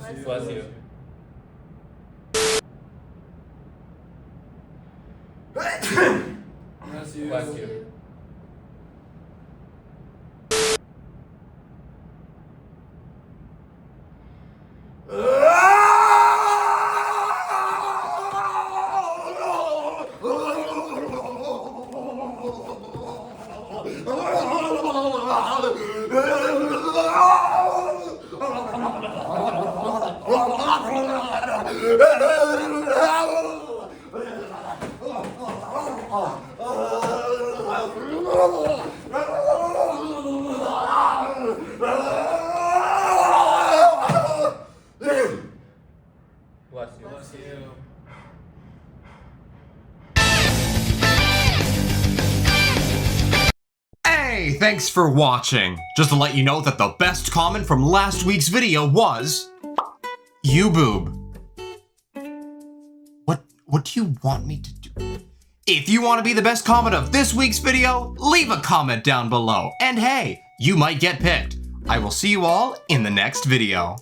Bless you. Bless you. Bless you. Bless you. Bless you. Hey, thanks for watching. Just to let you know that the best comment from last week's video was... You boob. What do you want me to do? If you want to be the best comment of this week's video, leave a comment down below. And hey, you might get picked. I will see you all in the next video.